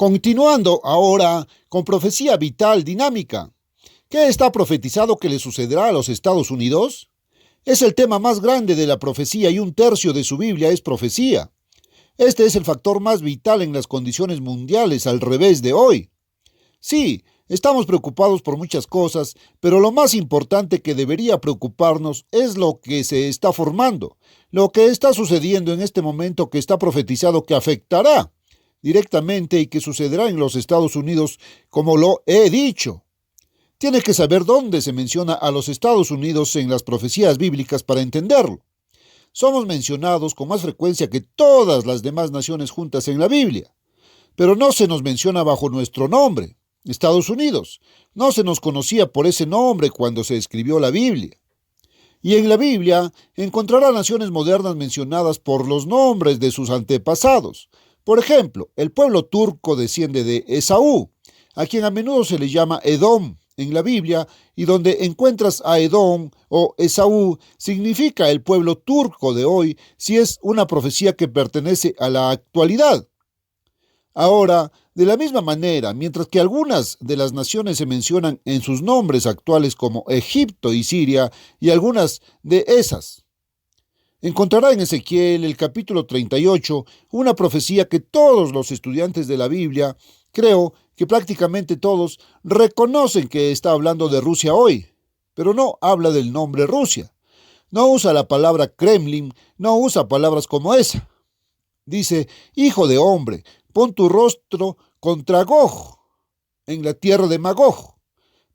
Continuando ahora con profecía vital dinámica. ¿Qué está profetizado que le sucederá a los Estados Unidos? Es el tema más grande de la profecía y un tercio de su Biblia es profecía. Este es el factor más vital en las condiciones mundiales al revés de hoy. Sí, estamos preocupados por muchas cosas, pero lo más importante que debería preocuparnos es lo que se está formando, lo que está sucediendo en este momento que está profetizado que afectará directamente y que sucederá en los Estados Unidos, como lo he dicho. Tienes que saber dónde se menciona a los Estados Unidos en las profecías bíblicas para entenderlo. Somos mencionados con más frecuencia que todas las demás naciones juntas en la Biblia, pero no se nos menciona bajo nuestro nombre, Estados Unidos. No se nos conocía por ese nombre cuando se escribió la Biblia. Y en la Biblia encontrará naciones modernas mencionadas por los nombres de sus antepasados. Por ejemplo, el pueblo turco desciende de Esaú, a quien a menudo se le llama Edom en la Biblia, y donde encuentras a Edom o Esaú significa el pueblo turco de hoy, si es una profecía que pertenece a la actualidad. Ahora, de la misma manera, mientras que algunas de las naciones se mencionan en sus nombres actuales como Egipto y Siria, y algunas de esas encontrará en Ezequiel el capítulo 38 una profecía que todos los estudiantes de la Biblia, creo que prácticamente todos, reconocen que está hablando de Rusia hoy, pero no habla del nombre Rusia. No usa la palabra Kremlin, no usa palabras como esa. Dice, hijo de hombre, pon tu rostro contra Gog, en la tierra de Magog,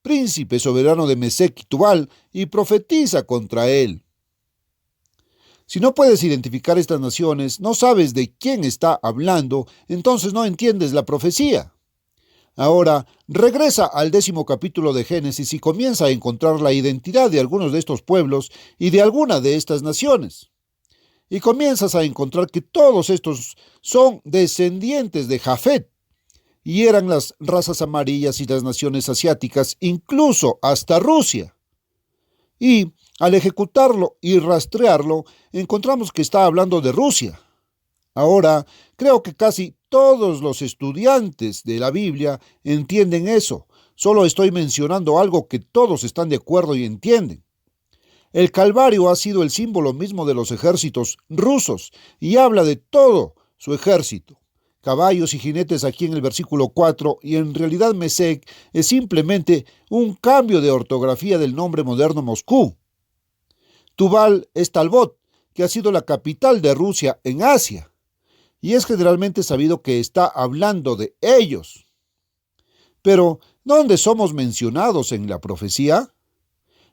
príncipe soberano de Mesec y Tubal, y profetiza contra él. Si no puedes identificar estas naciones, no sabes de quién está hablando, entonces no entiendes la profecía. Ahora, regresa al 10º capítulo de Génesis y comienza a encontrar la identidad de algunos de estos pueblos y de alguna de estas naciones. Y comienzas a encontrar que todos estos son descendientes de Jafet, y eran las razas amarillas y las naciones asiáticas, incluso hasta Rusia. Y al ejecutarlo y rastrearlo, encontramos que está hablando de Rusia. Ahora, creo que casi todos los estudiantes de la Biblia entienden eso. Solo estoy mencionando algo que todos están de acuerdo y entienden. El Calvario ha sido el símbolo mismo de los ejércitos rusos y habla de todo su ejército. Caballos y jinetes aquí en el versículo 4, y en realidad Mesec es simplemente un cambio de ortografía del nombre moderno Moscú. Tubal es Talbot, que ha sido la capital de Rusia en Asia, y es generalmente sabido que está hablando de ellos. Pero, ¿dónde somos mencionados en la profecía?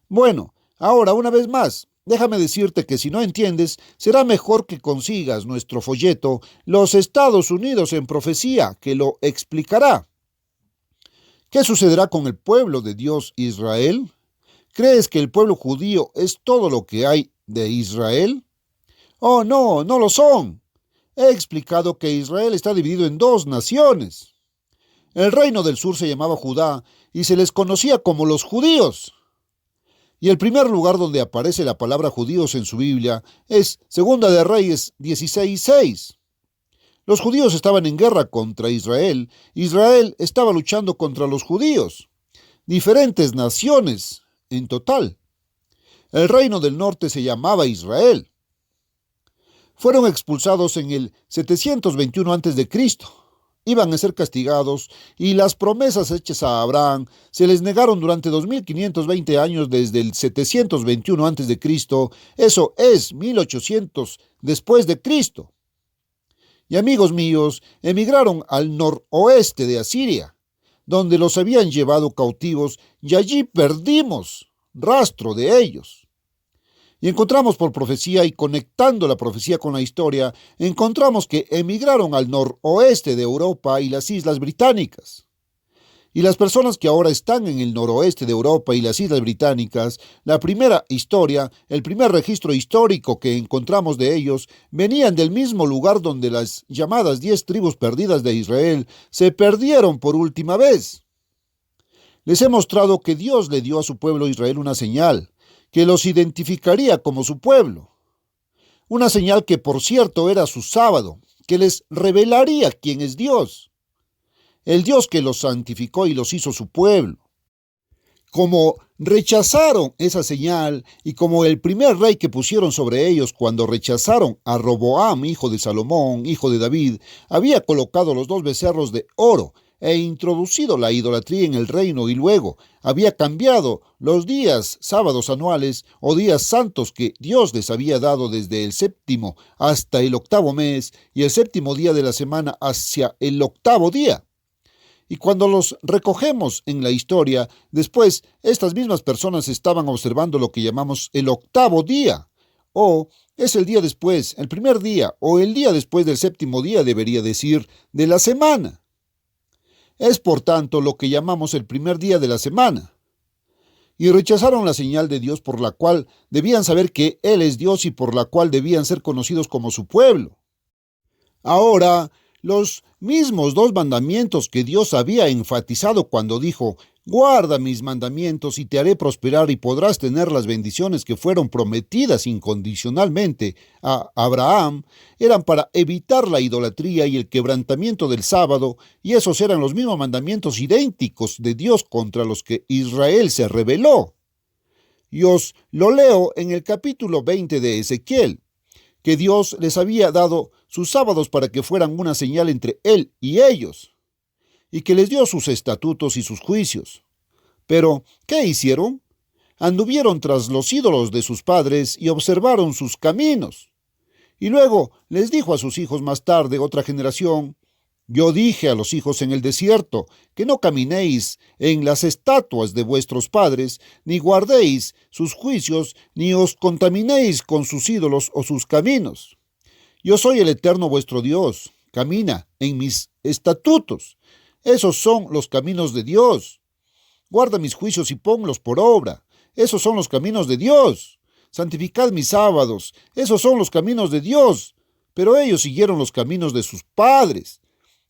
Bueno, ahora una vez más, déjame decirte que si no entiendes, será mejor que consigas nuestro folleto Los Estados Unidos en Profecía, que lo explicará. ¿Qué sucederá con el pueblo de Dios Israel? ¿Crees que el pueblo judío es todo lo que hay de Israel? Oh, no, no lo son. He explicado que Israel está dividido en dos naciones. El reino del sur se llamaba Judá y se les conocía como los judíos. Y el primer lugar donde aparece la palabra judíos en su Biblia es Segunda de Reyes 16:6. Los judíos estaban en guerra contra Israel. Israel estaba luchando contra los judíos. Diferentes naciones en total. El reino del norte se llamaba Israel. Fueron expulsados en el 721 a.C. Iban a ser castigados y las promesas hechas a Abraham se les negaron durante 2520 años desde el 721 a.C. Eso es 1800 después de Cristo. Y amigos míos, emigraron al noroeste de Asiria, donde los habían llevado cautivos, y allí perdimos rastro de ellos. Y encontramos por profecía, y conectando la profecía con la historia, encontramos que emigraron al noroeste de Europa y las Islas Británicas. Y las personas que ahora están en el noroeste de Europa y las Islas Británicas, la primera historia, el primer registro histórico que encontramos de ellos, venían del mismo lugar donde las llamadas 10 tribus perdidas de Israel se perdieron por última vez. Les he mostrado que Dios le dio a su pueblo Israel una señal, que los identificaría como su pueblo. Una señal que, por cierto, era su sábado, que les revelaría quién es Dios. el Dios que los santificó y los hizo su pueblo. Como rechazaron esa señal y como el primer rey que pusieron sobre ellos cuando rechazaron a Roboam, hijo de Salomón, hijo de David, había colocado los dos becerros de oro e introducido la idolatría en el reino y luego había cambiado los días sábados anuales o días santos que Dios les había dado desde el séptimo hasta el octavo mes y el séptimo día de la semana hacia el octavo día. Y cuando los recogemos en la historia, después estas mismas personas estaban observando lo que llamamos el octavo día, o es el día después, el primer día, o el día después del séptimo día, debería decir, de la semana. Es por tanto lo que llamamos el primer día de la semana. Y rechazaron la señal de Dios por la cual debían saber que Él es Dios y por la cual debían ser conocidos como su pueblo. Ahora, los mismos dos mandamientos que Dios había enfatizado cuando dijo, guarda mis mandamientos y te haré prosperar y podrás tener las bendiciones que fueron prometidas incondicionalmente a Abraham, eran para evitar la idolatría y el quebrantamiento del sábado, y esos eran los mismos mandamientos idénticos de Dios contra los que Israel se rebeló. Y os lo leo en el capítulo 20 de Ezequiel, que Dios les había dado sus sábados para que fueran una señal entre Él y ellos, y que les dio sus estatutos y sus juicios. Pero, ¿qué hicieron? Anduvieron tras los ídolos de sus padres y observaron sus caminos. Y luego les dijo a sus hijos más tarde, otra generación, yo dije a los hijos en el desierto, que no caminéis en las estatuas de vuestros padres, ni guardéis sus juicios, ni os contaminéis con sus ídolos o sus caminos. Yo soy el eterno vuestro Dios, camina en mis estatutos. Esos son los caminos de Dios. Guarda mis juicios y ponlos por obra. Esos son los caminos de Dios. Santificad mis sábados. Esos son los caminos de Dios. Pero ellos siguieron los caminos de sus padres.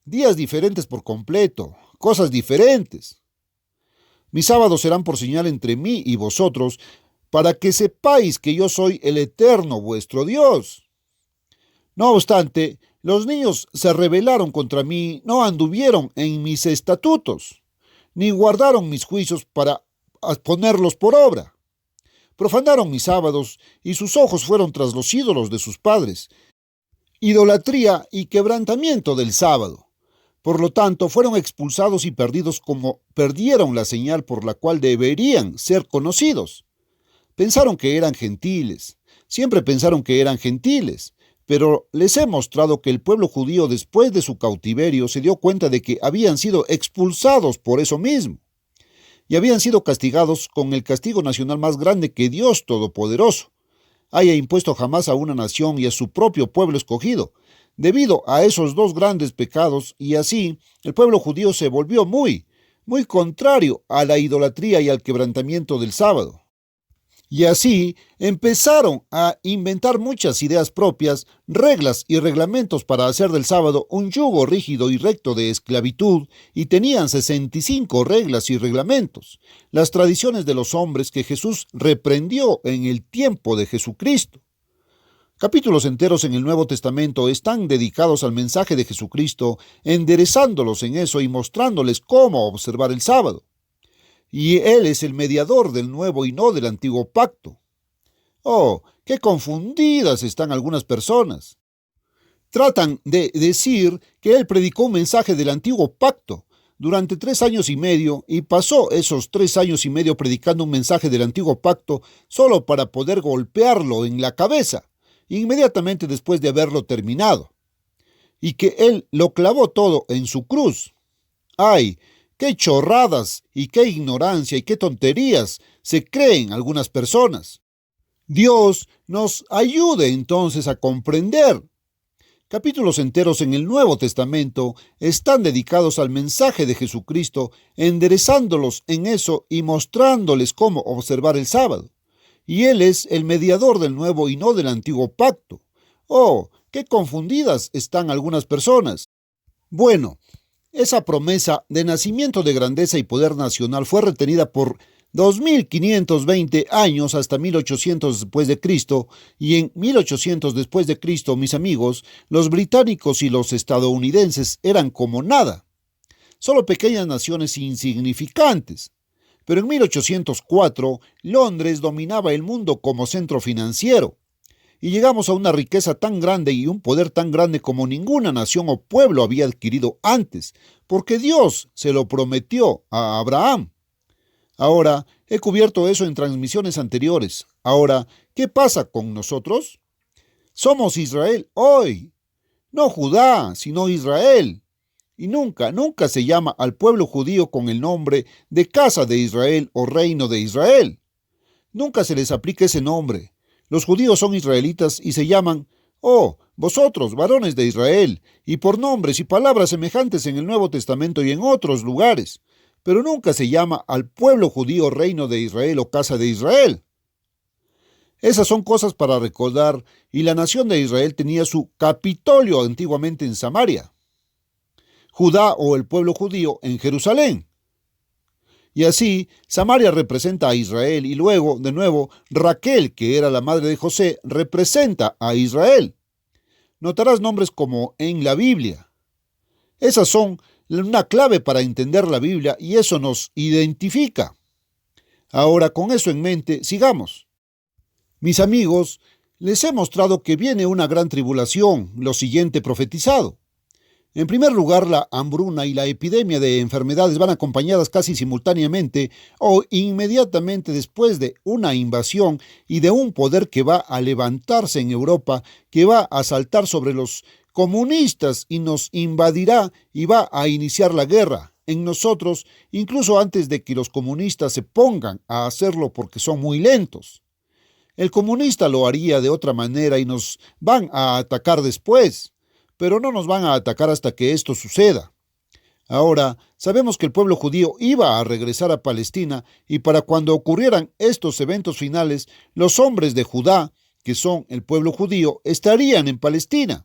Días diferentes por completo, cosas diferentes. Mis sábados serán por señal entre mí y vosotros, para que sepáis que yo soy el eterno vuestro Dios. No obstante, los niños se rebelaron contra mí, no anduvieron en mis estatutos, ni guardaron mis juicios para ponerlos por obra. Profanaron mis sábados, y sus ojos fueron tras los ídolos de sus padres. Idolatría y quebrantamiento del sábado. Por lo tanto, fueron expulsados y perdidos como perdieron la señal por la cual deberían ser conocidos. Pensaron que eran gentiles, siempre pensaron que eran gentiles, pero les he mostrado que el pueblo judío después de su cautiverio se dio cuenta de que habían sido expulsados por eso mismo, y habían sido castigados con el castigo nacional más grande que Dios Todopoderoso haya impuesto jamás a una nación y a su propio pueblo escogido, debido a esos dos grandes pecados, y así el pueblo judío se volvió muy contrario a la idolatría y al quebrantamiento del sábado. Y así empezaron a inventar muchas ideas propias, reglas y reglamentos para hacer del sábado un yugo rígido y recto de esclavitud, y tenían 65 reglas y reglamentos, las tradiciones de los hombres que Jesús reprendió en el tiempo de Jesucristo. Capítulos enteros en el Nuevo Testamento están dedicados al mensaje de Jesucristo, enderezándolos en eso y mostrándoles cómo observar el sábado. Y Él es el mediador del nuevo y no del antiguo pacto. Oh, qué confundidas están algunas personas. Tratan de decir que Él predicó un mensaje del antiguo pacto durante 3 años y medio y pasó esos 3 años y medio predicando un mensaje del antiguo pacto solo para poder golpearlo en la cabeza inmediatamente después de haberlo terminado, y que Él lo clavó todo en su cruz. ¡Ay! ¡Qué chorradas y qué ignorancia y qué tonterías se creen algunas personas! Dios nos ayude entonces a comprender. Capítulos enteros en el Nuevo Testamento están dedicados al mensaje de Jesucristo, enderezándolos en eso y mostrándoles cómo observar el sábado. Y Él es el mediador del nuevo y no del antiguo pacto. ¡Oh, qué confundidas están algunas personas! Bueno, esa promesa de nacimiento de grandeza y poder nacional fue retenida por 2520 años hasta 1800 después de Cristo, y en 1800 después de Cristo, mis amigos, los británicos y los estadounidenses eran como nada. solo pequeñas naciones insignificantes. Pero en 1804, Londres dominaba el mundo como centro financiero. Y llegamos a una riqueza tan grande y un poder tan grande como ninguna nación o pueblo había adquirido antes, porque Dios se lo prometió a Abraham. Ahora, he cubierto eso en transmisiones anteriores. Ahora, ¿qué pasa con nosotros? Somos Israel hoy, no Judá, sino Israel. Y nunca se llama al pueblo judío con el nombre de Casa de Israel o Reino de Israel. Nunca se les aplica ese nombre. Los judíos son israelitas y se llaman, vosotros, varones de Israel, y por nombres y palabras semejantes en el Nuevo Testamento y en otros lugares. Pero nunca se llama al pueblo judío Reino de Israel o Casa de Israel. Esas son cosas para recordar, y la nación de Israel tenía su Capitolio antiguamente en Samaria. Judá o el pueblo judío en Jerusalén. Y así, Samaria representa a Israel y luego, de nuevo, Raquel, que era la madre de José, representa a Israel. Notarás nombres como en la Biblia. Esas son una clave para entender la Biblia y eso nos identifica. Ahora, con eso en mente, sigamos. Mis amigos, les he mostrado que viene una gran tribulación, lo siguiente profetizado. En primer lugar, la hambruna y la epidemia de enfermedades van acompañadas casi simultáneamente o inmediatamente después de una invasión y de un poder que va a levantarse en Europa, que va a saltar sobre los comunistas y nos invadirá y va a iniciar la guerra en nosotros, incluso antes de que los comunistas se pongan a hacerlo porque son muy lentos. El comunista lo haría de otra manera y nos van a atacar después. Pero no nos van a atacar hasta que esto suceda. Ahora, sabemos que el pueblo judío iba a regresar a Palestina y para cuando ocurrieran estos eventos finales, los hombres de Judá, que son el pueblo judío, estarían en Palestina.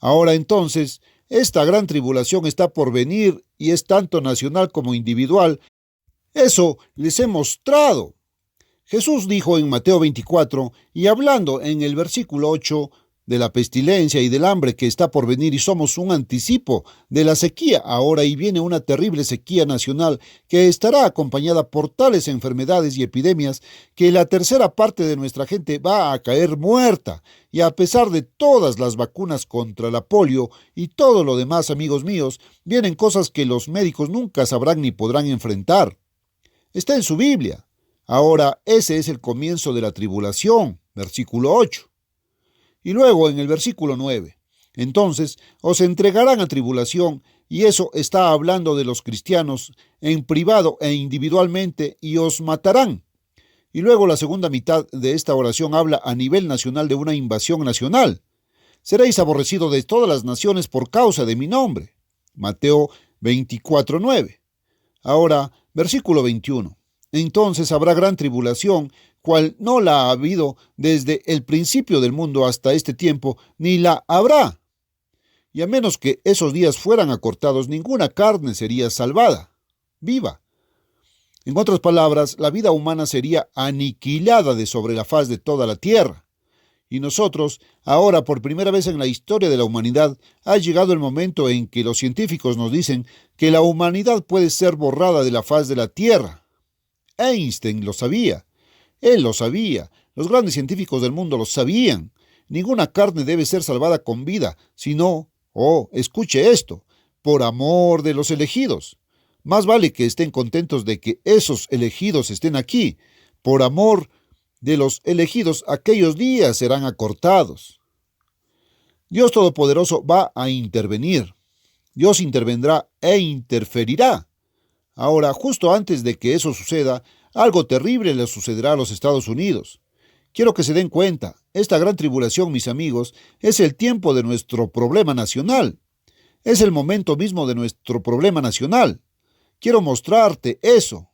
Ahora entonces, esta gran tribulación está por venir y es tanto nacional como individual. Eso les he mostrado. Jesús dijo en Mateo 24, y hablando en el versículo 8, de la pestilencia y del hambre que está por venir y somos un anticipo de la sequía ahora y viene una terrible sequía nacional que estará acompañada por tales enfermedades y epidemias que la tercera parte de nuestra gente va a caer muerta y a pesar de todas las vacunas contra la polio y todo lo demás, amigos míos, vienen cosas que los médicos nunca sabrán ni podrán enfrentar. Está en su Biblia. Ahora ese es el comienzo de la tribulación, versículo 8. Y luego en el versículo 9, entonces os entregarán a tribulación, y eso está hablando de los cristianos en privado e individualmente, y os matarán. Y luego la segunda mitad de esta oración habla a nivel nacional de una invasión nacional. Seréis aborrecidos de todas las naciones por causa de mi nombre. Mateo 24:9. Ahora, versículo 21. Entonces habrá gran tribulación, cual no la ha habido desde el principio del mundo hasta este tiempo, ni la habrá. Y a menos que esos días fueran acortados, ninguna carne sería salvada, viva. En otras palabras, la vida humana sería aniquilada de sobre la faz de toda la tierra. Y nosotros, ahora por primera vez en la historia de la humanidad, ha llegado el momento en que los científicos nos dicen que la humanidad puede ser borrada de la faz de la tierra. Einstein lo sabía. Él lo sabía. Los grandes científicos del mundo lo sabían. Ninguna carne debe ser salvada con vida, sino, escuche esto, por amor de los elegidos. Más vale que estén contentos de que esos elegidos estén aquí. Por amor de los elegidos, aquellos días serán acortados. Dios Todopoderoso va a intervenir. Dios intervendrá e interferirá. Ahora, justo antes de que eso suceda, algo terrible le sucederá a los Estados Unidos. Quiero que se den cuenta, esta gran tribulación, mis amigos, es el tiempo de nuestro problema nacional. Es el momento mismo de nuestro problema nacional. Quiero mostrarte eso.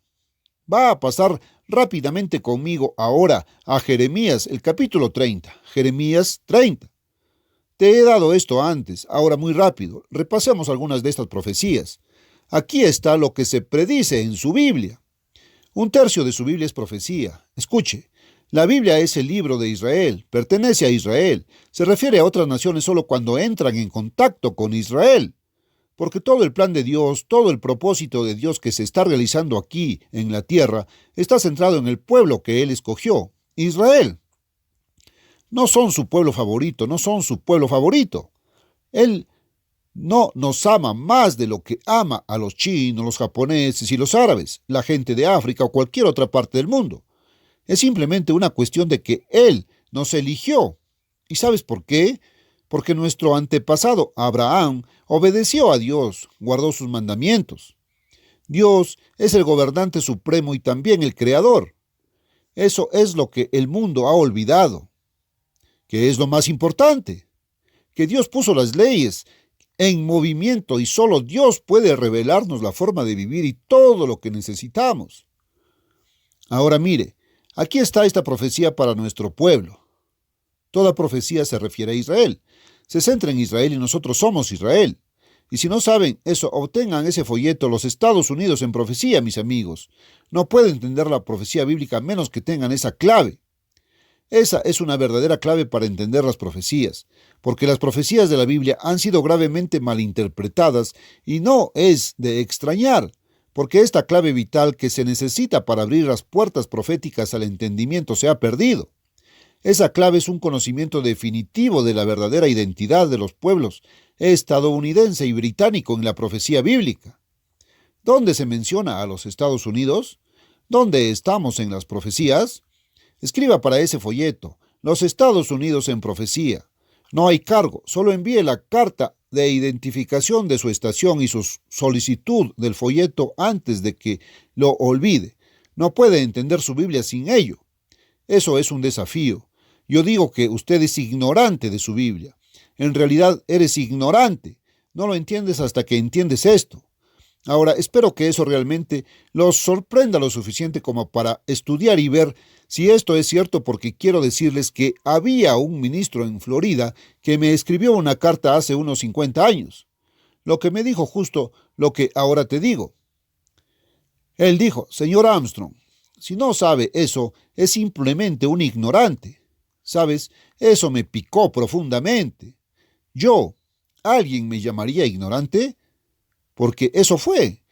Va a pasar rápidamente conmigo ahora a Jeremías, el capítulo 30. Jeremías 30. Te he dado esto antes, ahora muy rápido. Repasemos algunas de estas profecías. Aquí está lo que se predice en su Biblia. 1/3 de su Biblia es profecía. Escuche, la Biblia es el libro de Israel, pertenece a Israel. Se refiere a otras naciones solo cuando entran en contacto con Israel. porque todo el plan de Dios, todo el propósito de Dios que se está realizando aquí en la tierra, está centrado en el pueblo que Él escogió, Israel. No son su pueblo favorito, no son su pueblo favorito. Él no nos ama más de lo que ama a los chinos, los japoneses y los árabes, la gente de África o cualquier otra parte del mundo. Es simplemente una cuestión de que Él nos eligió. ¿Y sabes por qué? Porque nuestro antepasado, Abraham, obedeció a Dios, guardó sus mandamientos. Dios es el gobernante supremo y también el creador. Eso es lo que el mundo ha olvidado. ¿Qué es lo más importante? Que Dios puso las leyes en movimiento y solo Dios puede revelarnos la forma de vivir y todo lo que necesitamos. Ahora mire, aquí está esta profecía para nuestro pueblo. Toda profecía se refiere a Israel. Se centra en Israel y nosotros somos Israel. Y si no saben eso, obtengan ese folleto Los Estados Unidos en profecía, mis amigos. No pueden entender la profecía bíblica a menos que tengan esa clave. Esa es una verdadera clave para entender las profecías, porque las profecías de la Biblia han sido gravemente malinterpretadas y no es de extrañar, porque esta clave vital que se necesita para abrir las puertas proféticas al entendimiento se ha perdido. Esa clave es un conocimiento definitivo de la verdadera identidad de los pueblos estadounidense y británico en la profecía bíblica. ¿Dónde se menciona a los Estados Unidos? ¿Dónde estamos en las profecías? Escriba para ese folleto, Los Estados Unidos en profecía. No hay cargo, solo envíe la carta de identificación de su estación y su solicitud del folleto antes de que lo olvide. No puede entender su Biblia sin ello. Eso es un desafío. Yo digo que usted es ignorante de su Biblia. En realidad eres ignorante. No lo entiendes hasta que entiendes esto. Ahora, espero que eso realmente los sorprenda lo suficiente como para estudiar y ver si esto es cierto, porque quiero decirles que había un ministro en Florida que me escribió una carta hace unos 50 años. Lo que me dijo justo lo que ahora te digo. Él dijo: señor Armstrong, si no sabe eso, es simplemente un ignorante. ¿Sabes? Eso me picó profundamente. ¿Alguien me llamaría ignorante? Porque eso fue.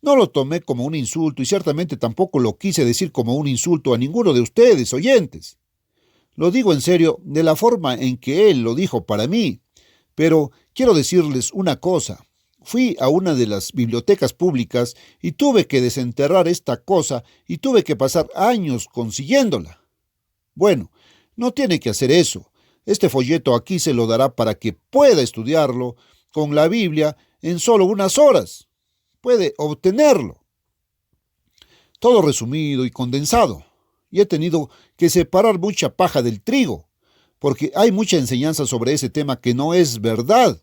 No lo tomé como un insulto y ciertamente tampoco lo quise decir como un insulto a ninguno de ustedes, oyentes. Lo digo en serio de la forma en que él lo dijo para mí. Pero quiero decirles una cosa. Fui a una de las bibliotecas públicas y tuve que desenterrar esta cosa y tuve que pasar años consiguiéndola. Bueno, no tiene que hacer eso. Este folleto aquí se lo dará para que pueda estudiarlo con la Biblia en solo unas horas. Puede obtenerlo. Todo resumido y condensado. Y he tenido que separar mucha paja del trigo, porque hay mucha enseñanza sobre ese tema que no es verdad.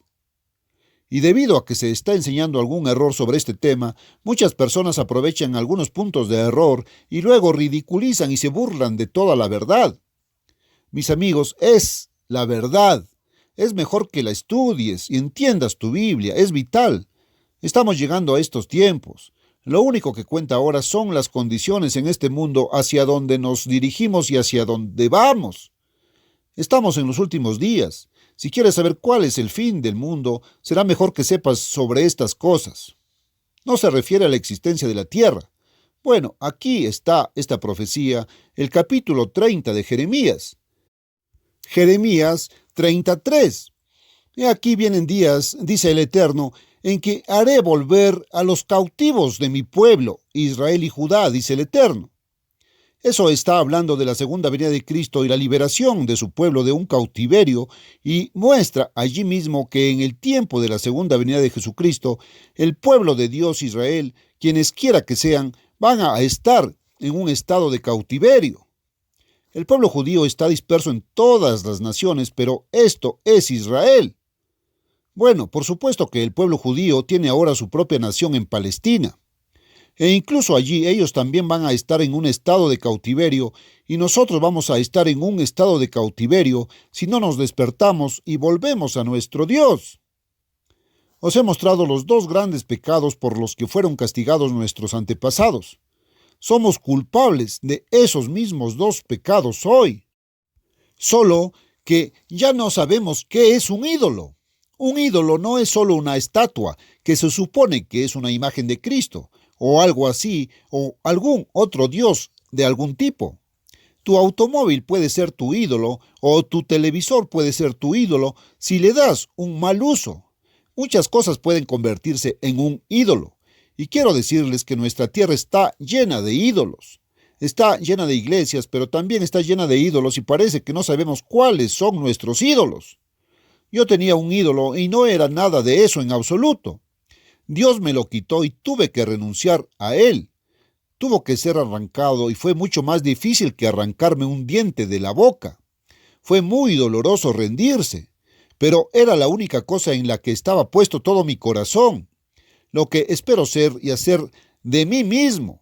Y debido a que se está enseñando algún error sobre este tema, muchas personas aprovechan algunos puntos de error y luego ridiculizan y se burlan de toda la verdad. Mis amigos, es la verdad. Es mejor que la estudies y entiendas tu Biblia, es vital. Estamos llegando a estos tiempos. Lo único que cuenta ahora son las condiciones en este mundo hacia donde nos dirigimos y hacia donde vamos. Estamos en los últimos días. Si quieres saber cuál es el fin del mundo, será mejor que sepas sobre estas cosas. No se refiere a la existencia de la tierra. Bueno, aquí está esta profecía, el capítulo 30 de Jeremías. Jeremías 33. Y aquí vienen días, dice el Eterno, en que haré volver a los cautivos de mi pueblo, Israel y Judá, dice el Eterno. Eso está hablando de la segunda venida de Cristo y la liberación de su pueblo de un cautiverio, y muestra allí mismo que en el tiempo de la segunda venida de Jesucristo, el pueblo de Dios Israel, quienes quiera que sean, van a estar en un estado de cautiverio. El pueblo judío está disperso en todas las naciones, pero esto es Israel. Bueno, por supuesto que el pueblo judío tiene ahora su propia nación en Palestina. E incluso allí ellos también van a estar en un estado de cautiverio y nosotros vamos a estar en un estado de cautiverio si no nos despertamos y volvemos a nuestro Dios. Os he mostrado los dos grandes pecados por los que fueron castigados nuestros antepasados. Somos culpables de esos mismos dos pecados hoy. Solo que ya no sabemos qué es un ídolo. Un ídolo no es solo una estatua que se supone que es una imagen de Cristo, o algo así, o algún otro dios de algún tipo. Tu automóvil puede ser tu ídolo, o tu televisor puede ser tu ídolo si le das un mal uso. Muchas cosas pueden convertirse en un ídolo. Y quiero decirles que nuestra tierra está llena de ídolos. Está llena de iglesias, pero también está llena de ídolos y parece que no sabemos cuáles son nuestros ídolos. Yo tenía un ídolo y no era nada de eso en absoluto. Dios me lo quitó y tuve que renunciar a él. Tuvo que ser arrancado y fue mucho más difícil que arrancarme un diente de la boca. Fue muy doloroso rendirse, pero era la única cosa en la que estaba puesto todo mi corazón, lo que espero ser y hacer de mí mismo,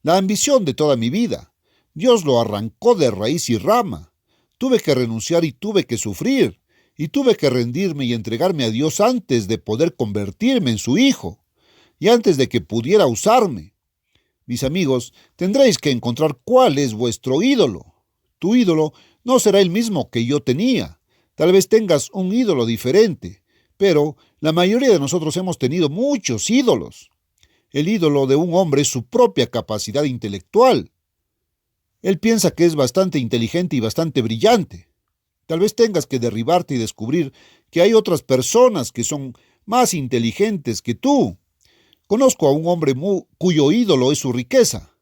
la ambición de toda mi vida. Dios lo arrancó de raíz y rama. Tuve que renunciar y tuve que sufrir, y tuve que rendirme y entregarme a Dios antes de poder convertirme en su hijo, y antes de que pudiera usarme. Mis amigos, tendréis que encontrar cuál es vuestro ídolo. Tu ídolo no será el mismo que yo tenía. Tal vez tengas un ídolo diferente, pero la mayoría de nosotros hemos tenido muchos ídolos. El ídolo de un hombre es su propia capacidad intelectual. Él piensa que es bastante inteligente y bastante brillante. Tal vez tengas que derribarte y descubrir que hay otras personas que son más inteligentes que tú. Conozco a un hombre cuyo ídolo es su riqueza.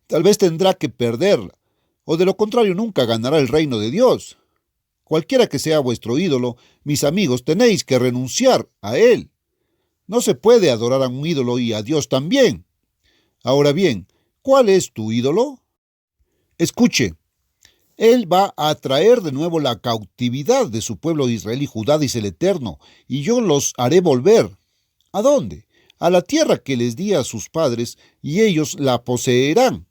Tal vez tendrá que perderla, o de lo contrario nunca ganará el reino de Dios. Cualquiera que sea vuestro ídolo, mis amigos, tenéis que renunciar a él. No se puede adorar a un ídolo y a Dios también. Ahora bien, ¿cuál es tu ídolo? Escuche, Él va a traer de nuevo la cautividad de su pueblo de Israel y Judá, dice el Eterno, y yo los haré volver. ¿A dónde? A la tierra que les di a sus padres, y ellos la poseerán.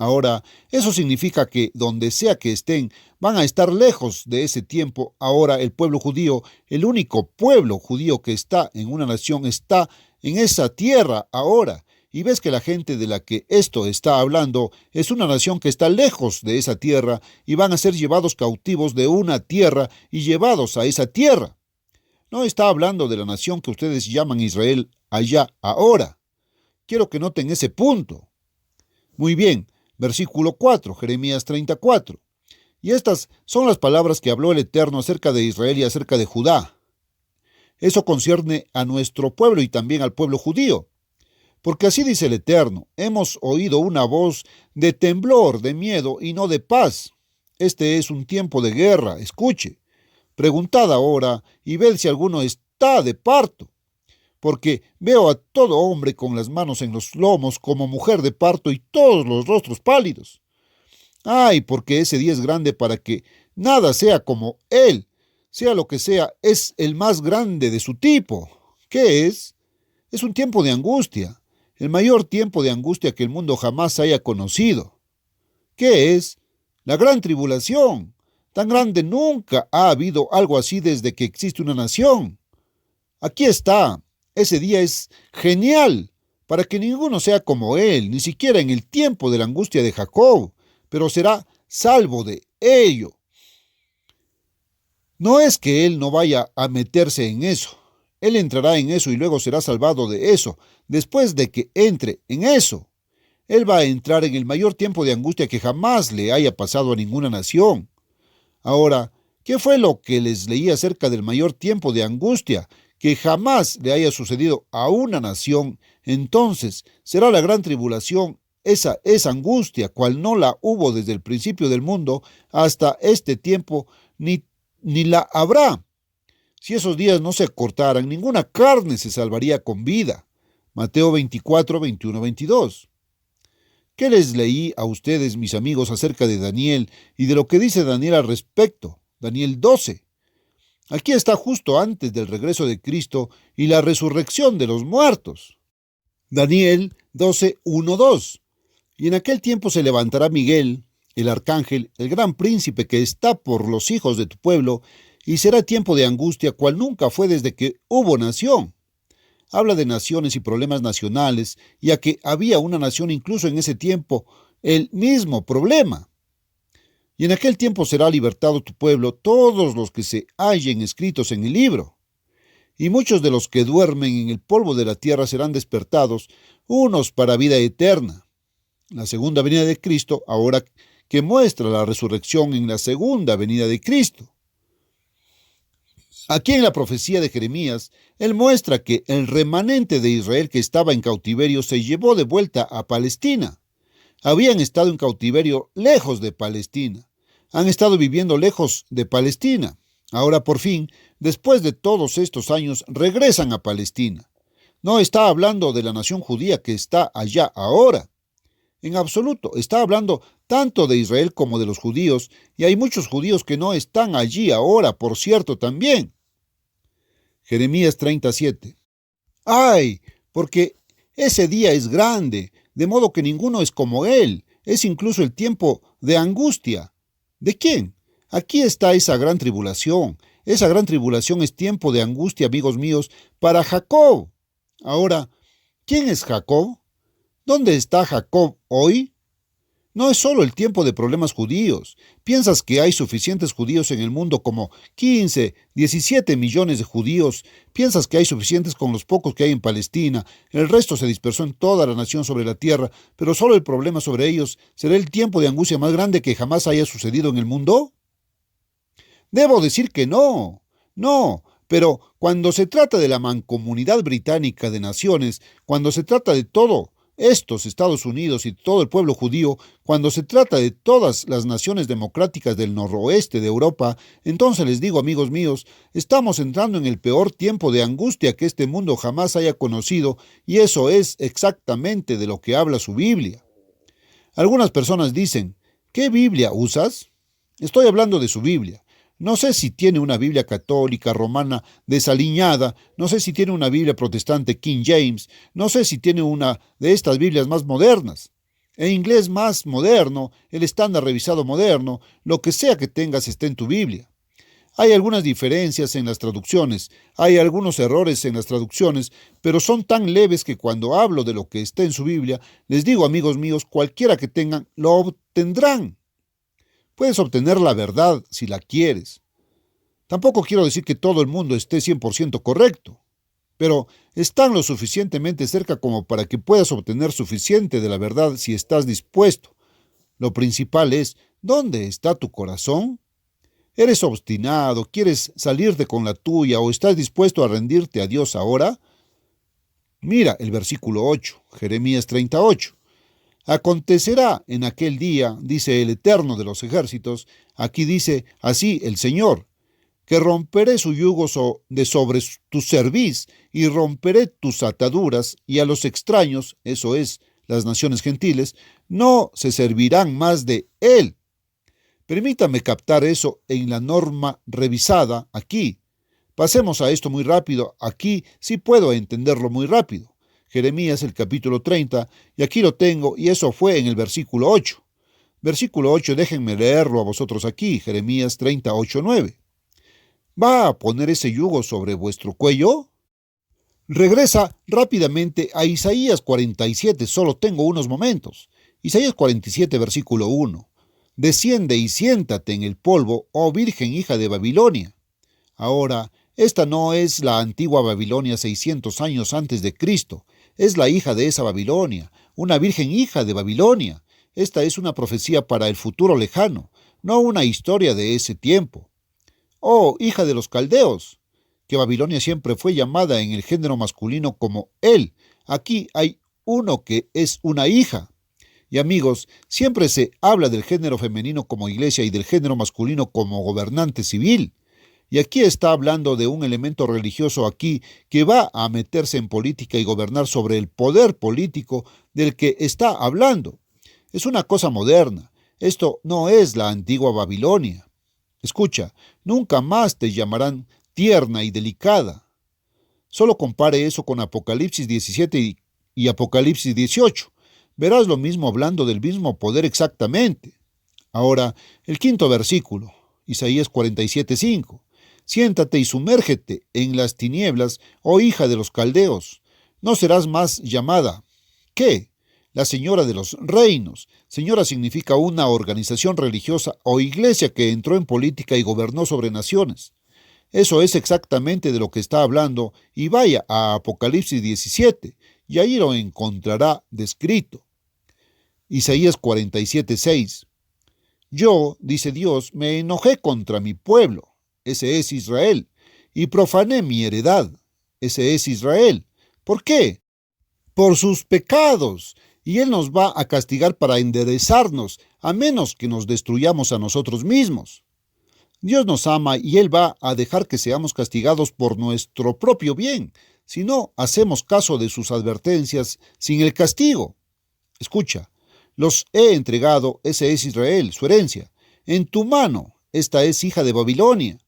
Ahora, eso significa que donde sea que estén, van a estar lejos de ese tiempo. Ahora el pueblo judío, el único pueblo judío que está en una nación, está en esa tierra ahora. Y ves que la gente de la que esto está hablando es una nación que está lejos de esa tierra y van a ser llevados cautivos de una tierra y llevados a esa tierra. No está hablando de la nación que ustedes llaman Israel allá ahora. Quiero que noten ese punto. Muy bien, versículo 4, Jeremías 34. Y estas son las palabras que habló el Eterno acerca de Israel y acerca de Judá. Eso concierne a nuestro pueblo y también al pueblo judío. Porque así dice el Eterno, hemos oído una voz de temblor, de miedo y no de paz. Este es un tiempo de guerra, escuche. Preguntad ahora y ved si alguno está de parto. Porque veo a todo hombre con las manos en los lomos como mujer de parto y todos los rostros pálidos. Ay, porque ese día es grande para que nada sea como él. Sea lo que sea, es el más grande de su tipo. ¿Qué es? Es un tiempo de angustia. El mayor tiempo de angustia que el mundo jamás haya conocido. ¿Qué es? La gran tribulación. Tan grande nunca ha habido algo así desde que existe una nación. Aquí está. Ese día es genial, para que ninguno sea como él, ni siquiera en el tiempo de la angustia de Jacob, pero será salvo de ello. No es que él no vaya a meterse en eso. Él entrará en eso y luego será salvado de eso. Después de que entre en eso, él va a entrar en el mayor tiempo de angustia que jamás le haya pasado a ninguna nación. Ahora, ¿qué fue lo que les leí acerca del mayor tiempo de angustia que jamás le haya sucedido a una nación? Entonces será la gran tribulación, esa angustia, cual no la hubo desde el principio del mundo hasta este tiempo, ni la habrá. Si esos días no se acortaran, ninguna carne se salvaría con vida. Mateo 24, 21, 22. ¿Qué les leí a ustedes, mis amigos, acerca de Daniel y de lo que dice Daniel al respecto? Daniel 12. Aquí está justo antes del regreso de Cristo y la resurrección de los muertos. Daniel 12, 1, 2. Y en aquel tiempo se levantará Miguel, el arcángel, el gran príncipe que está por los hijos de tu pueblo, y será tiempo de angustia cual nunca fue desde que hubo nación. Habla de naciones y problemas nacionales, ya que había una nación incluso en ese tiempo, el mismo problema. Y en aquel tiempo será libertado tu pueblo, todos los que se hallen escritos en el libro. y muchos de los que duermen en el polvo de la tierra serán despertados, unos para vida eterna. La segunda venida de Cristo, ahora que muestra la resurrección en la segunda venida de Cristo. Aquí en la profecía de Jeremías, él muestra que el remanente de Israel que estaba en cautiverio se llevó de vuelta a Palestina. Habían estado en cautiverio lejos de Palestina. Han estado viviendo lejos de Palestina. Ahora por fin, después de todos estos años, regresan a Palestina. No está hablando de la nación judía que está allá ahora. En absoluto, está hablando tanto de Israel como de los judíos, y hay muchos judíos que no están allí ahora, por cierto, también. Jeremías 37. ¡Ay! Porque ese día es grande, de modo que ninguno es como él. Es incluso el tiempo de angustia. ¿De quién? Aquí está esa gran tribulación. Esa gran tribulación es tiempo de angustia, amigos míos, para Jacob. Ahora, ¿quién es Jacob? ¿Dónde está Jacob hoy? No es solo el tiempo de problemas judíos. ¿Piensas que hay suficientes judíos en el mundo como 15, 17 millones de judíos? ¿Piensas que hay suficientes con los pocos que hay en Palestina? El resto se dispersó en toda la nación sobre la tierra, pero solo el problema sobre ellos será el tiempo de angustia más grande que jamás haya sucedido en el mundo. Debo decir que no, pero cuando se trata de la mancomunidad británica de naciones, cuando se trata de todo, estos Estados Unidos y todo el pueblo judío, cuando se trata de todas las naciones democráticas del noroeste de Europa, entonces les digo, amigos míos, estamos entrando en el peor tiempo de angustia que este mundo jamás haya conocido, y eso es exactamente de lo que habla su Biblia. Algunas personas dicen, ¿qué Biblia usas? Estoy hablando de su Biblia. No sé si tiene una Biblia católica, romana, desaliñada, no sé si tiene una Biblia protestante King James, no sé si tiene una de estas Biblias más modernas. En inglés más moderno, el estándar revisado moderno, lo que sea que tengas está en tu Biblia. Hay algunas diferencias en las traducciones, hay algunos errores en las traducciones, pero son tan leves que cuando hablo de lo que está en su Biblia, les digo, amigos míos, cualquiera que tengan, lo obtendrán. Puedes obtener la verdad si la quieres. Tampoco quiero decir que todo el mundo esté 100% correcto, pero están lo suficientemente cerca como para que puedas obtener suficiente de la verdad si estás dispuesto. Lo principal es, ¿dónde está tu corazón? ¿Eres obstinado, quieres salirte con la tuya o estás dispuesto a rendirte a Dios ahora? Mira el versículo 8, Jeremías 38. Acontecerá en aquel día, dice el Eterno de los ejércitos, aquí dice así el Señor, que romperé su yugo de sobre tu cerviz y romperé tus ataduras, y a los extraños, eso es, las naciones gentiles, no se servirán más de él. Permítame captar eso en la norma revisada aquí. Pasemos a esto muy rápido, aquí sí puedo entenderlo muy rápido. Jeremías el capítulo 30, y aquí lo tengo, y eso fue en el versículo 8. Versículo 8, déjenme leerlo a vosotros aquí, Jeremías 38, 9. ¿Va a poner ese yugo sobre vuestro cuello? Regresa rápidamente a Isaías 47, solo tengo unos momentos. Isaías 47, versículo 1. Desciende y siéntate en el polvo, oh Virgen hija de Babilonia. Ahora, esta no es la antigua Babilonia 600 años antes de Cristo. Es la hija de esa Babilonia, una virgen hija de Babilonia. Esta es una profecía para el futuro lejano, no una historia de ese tiempo. Oh, hija de los caldeos, que Babilonia siempre fue llamada en el género masculino como él. Aquí hay uno que es una hija. Y amigos, siempre se habla del género femenino como iglesia y del género masculino como gobernante civil. Y aquí está hablando de un elemento religioso aquí que va a meterse en política y gobernar sobre el poder político del que está hablando. Es una cosa moderna. Esto no es la antigua Babilonia. Escucha, nunca más te llamarán tierna y delicada. Solo compare eso con Apocalipsis 17 y Apocalipsis 18. Verás lo mismo hablando del mismo poder exactamente. Ahora, el quinto versículo, Isaías 47:5. Siéntate y sumérgete en las tinieblas, oh hija de los caldeos. No serás más llamada, ¿qué? La señora de los reinos. Señora significa una organización religiosa o iglesia que entró en política y gobernó sobre naciones. Eso es exactamente de lo que está hablando, y vaya a Apocalipsis 17, y ahí lo encontrará descrito. Isaías 47:6. Yo, dice Dios, me enojé contra mi pueblo, ese es Israel, y profané mi heredad, ese es Israel. ¿Por qué? Por sus pecados, y Él nos va a castigar para enderezarnos, a menos que nos destruyamos a nosotros mismos. Dios nos ama y Él va a dejar que seamos castigados por nuestro propio bien, si no hacemos caso de sus advertencias sin el castigo. Escucha, los he entregado, ese es Israel, su herencia, en tu mano, esta es hija de Babilonia.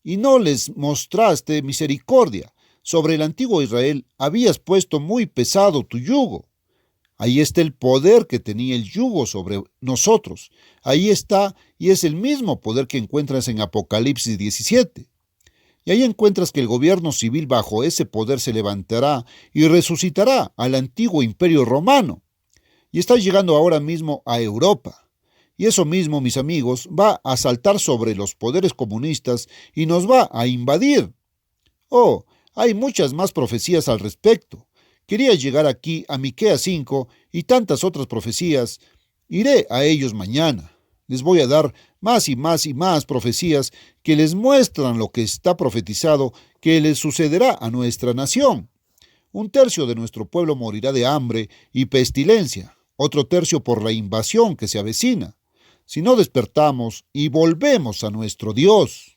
Y no les mostraste misericordia. Sobre el antiguo Israel habías puesto muy pesado tu yugo. Ahí está el poder que tenía el yugo sobre nosotros. Ahí está, y es el mismo poder que encuentras en Apocalipsis 17. Y ahí encuentras que el gobierno civil bajo ese poder se levantará y resucitará al antiguo imperio romano. Y está llegando ahora mismo a Europa. Y eso mismo, mis amigos, va a saltar sobre los poderes comunistas y nos va a invadir. Oh, hay muchas más profecías al respecto. Quería llegar aquí a Miqueas 5 y tantas otras profecías. Iré a ellos mañana. Les voy a dar más y más y más profecías que les muestran lo que está profetizado que les sucederá a nuestra nación. 1/3 de nuestro pueblo morirá de hambre y pestilencia, otro tercio por la invasión que se avecina, si no despertamos y volvemos a nuestro Dios.